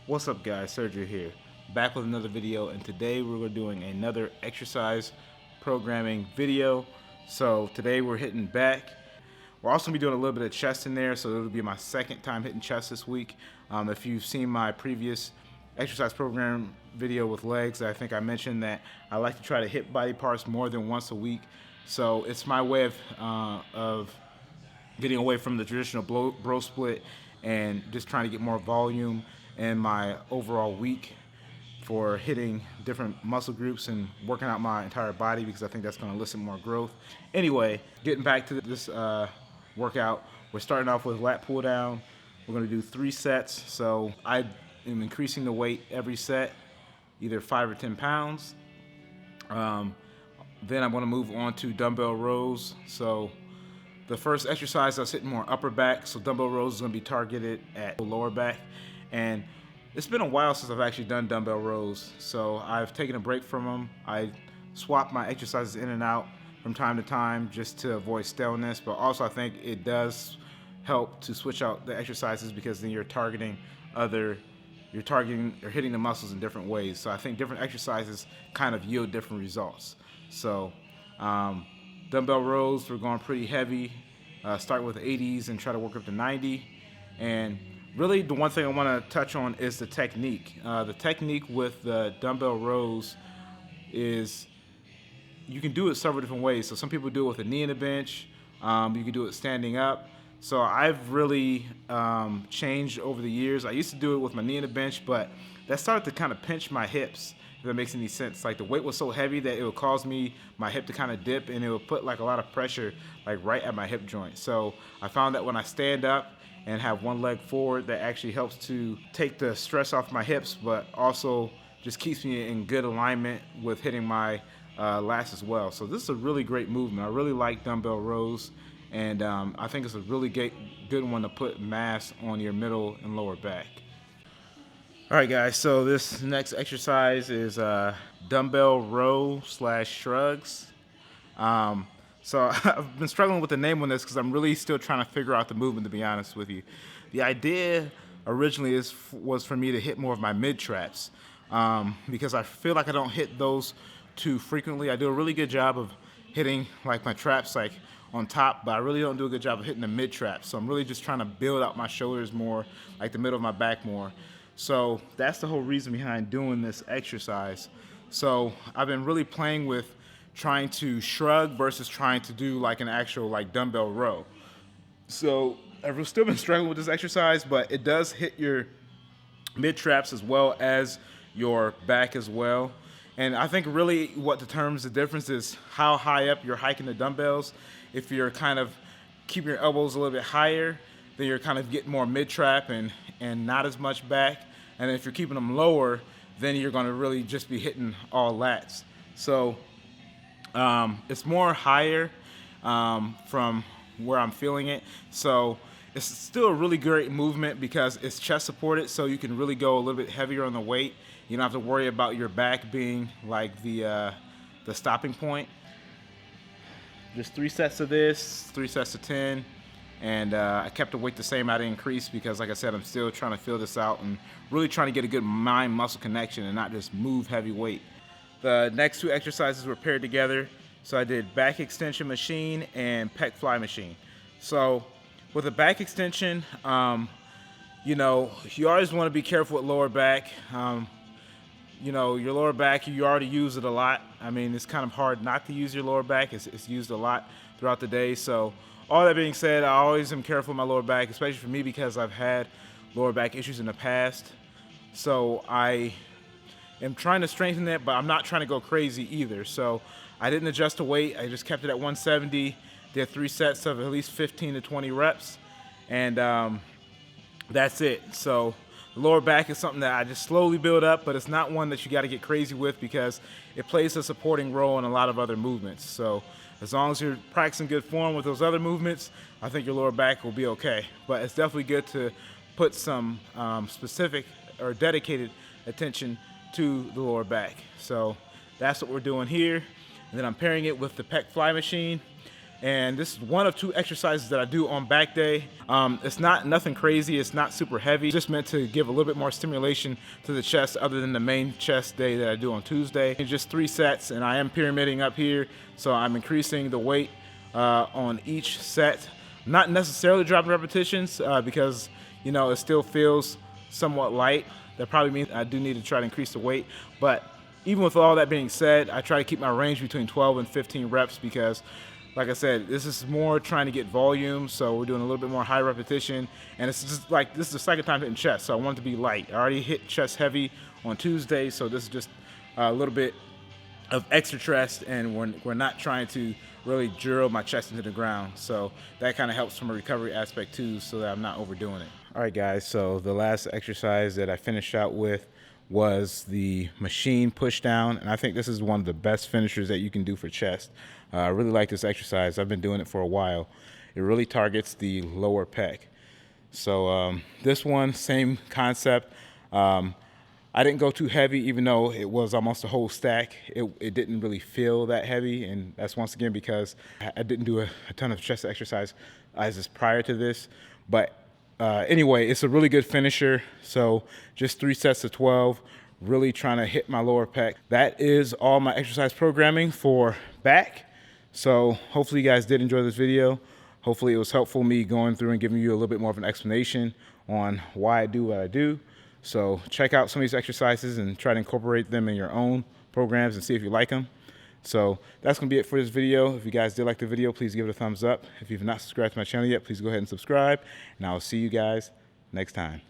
What's up guys, Sergio here, back with another video, and today we're doing another exercise programming video. So today we're hitting back. We're also going to be doing a little bit of chest in there, so it'll be my second time hitting chest this week. If you've seen my previous exercise program video with legs, I think I mentioned that I like to try to hit body parts more than once a week. So it's my way of getting away from the traditional bro split and just trying to get more volume in my overall week for hitting different muscle groups and working out my entire body, because I think that's going to elicit more growth. Anyway, getting back to this workout, we're starting off with lat pull down. We're going to do 3 sets. So I am increasing the weight every set, either 5 or 10 pounds. Then I'm going to move on to dumbbell rows. So the first exercise I was hitting more upper back, so dumbbell rows is going to be targeted at lower back. And it's been a while since I've actually done dumbbell rows, so I've taken a break from them. I swap my exercises in and out from time to time just to avoid staleness, but also I think it does help to switch out the exercises, because then you're targeting or hitting the muscles in different ways. So I think different exercises kind of yield different results. So dumbbell rows, we're going pretty heavy, start with 80s and try to work up to 90. And really, the one thing I want to touch on is the technique. The technique with the dumbbell rows is you can do it several different ways. So some people do it with a knee in the bench. You can do it standing up. So I've really changed over the years. I used to do it with my knee in the bench, but that started to kind of pinch my hips, if that makes any sense. Like, the weight was so heavy that it would cause my hip to kind of dip, and it would put like a lot of pressure like right at my hip joint. So I found that when I stand up and have one leg forward, that actually helps to take the stress off my hips, but also just keeps me in good alignment with hitting my lats as well. So this is a really great movement. I really like dumbbell rows, and I think it's a really good one to put mass on your middle and lower back. All right, guys, so this next exercise is dumbbell row / shrugs. So I've been struggling with the name on this because I'm really still trying to figure out the movement, to be honest with you. The idea originally was for me to hit more of my mid traps, because I feel like I don't hit those too frequently. I do a really good job of hitting like my traps like on top, but I really don't do a good job of hitting the mid traps. So I'm really just trying to build out my shoulders more, like the middle of my back more. So that's the whole reason behind doing this exercise. So I've been really playing with trying to shrug versus trying to do like an actual like dumbbell row. So I've still been struggling with this exercise, but it does hit your mid traps as well as your back as well. And I think really what determines the difference is how high up you're hiking the dumbbells. If you're kind of keeping your elbows a little bit higher, then you're kind of getting more mid trap and not as much back. And if you're keeping them lower, then you're going to really just be hitting all lats. So it's more higher from where I'm feeling it. So it's still a really great movement because it's chest supported, so you can really go a little bit heavier on the weight. You don't have to worry about your back being like the stopping point. Just 3 sets of this, 3 sets of 10. And I kept the weight the same. I didn't increase because, like I said, I'm still trying to feel this out and really trying to get a good mind-muscle connection and not just move heavy weight. The next 2 exercises were paired together. So I did back extension machine and pec fly machine. So with a back extension, you always want to be careful with lower back. Your lower back, you already use it a lot. I mean, it's kind of hard not to use your lower back. It's used a lot throughout the day. So all that being said, I always am careful with my lower back, especially for me because I've had lower back issues in the past. So I am trying to strengthen it, but I'm not trying to go crazy either. So I didn't adjust the weight. I just kept it at 170. Did 3 sets of at least 15 to 20 reps, and that's it. So the lower back is something that I just slowly build up, but it's not one that you got to get crazy with because it plays a supporting role in a lot of other movements. So as long as you're practicing good form with those other movements, I think your lower back will be okay. But it's definitely good to put some specific or dedicated attention to the lower back. So that's what we're doing here. And then I'm pairing it with the pec fly machine. And this is one of 2 exercises that I do on back day. It's not nothing crazy, it's not super heavy, just meant to give a little bit more stimulation to the chest other than the main chest day that I do on Tuesday. It's just 3 sets, and I am pyramiding up here, so I'm increasing the weight on each set. Not necessarily dropping repetitions because, you know, it still feels somewhat light. That probably means I do need to try to increase the weight, but even with all that being said, I try to keep my range between 12 and 15 reps because, like I said, this is more trying to get volume, so we're doing a little bit more high repetition, and it's just like, this is the second time hitting chest, so I want it to be light. I already hit chest heavy on Tuesday, so this is just a little bit of extra chest, and we're not trying to really drill my chest into the ground, so that kind of helps from a recovery aspect too, so that I'm not overdoing it. All right, guys, so the last exercise that I finished out with was the machine push down, and I think this is one of the best finishers that you can do for chest. I really like this exercise. I've been doing it for a while. It really targets the lower pec. So this one, same concept. I didn't go too heavy, even though it was almost a whole stack. It didn't really feel that heavy, and that's once again because I didn't do a ton of chest exercises prior to this. But anyway, it's a really good finisher. So just 3 sets of 12, really trying to hit my lower pec. That is all my exercise programming for back. So hopefully you guys did enjoy this video. Hopefully it was helpful, me going through and giving you a little bit more of an explanation on why I do what I do. So check out some of these exercises and try to incorporate them in your own programs and see if you like them. So that's going to be it for this video. If you guys did like the video, please give it a thumbs up. If you've not subscribed to my channel yet, please go ahead and subscribe. And I'll see you guys next time.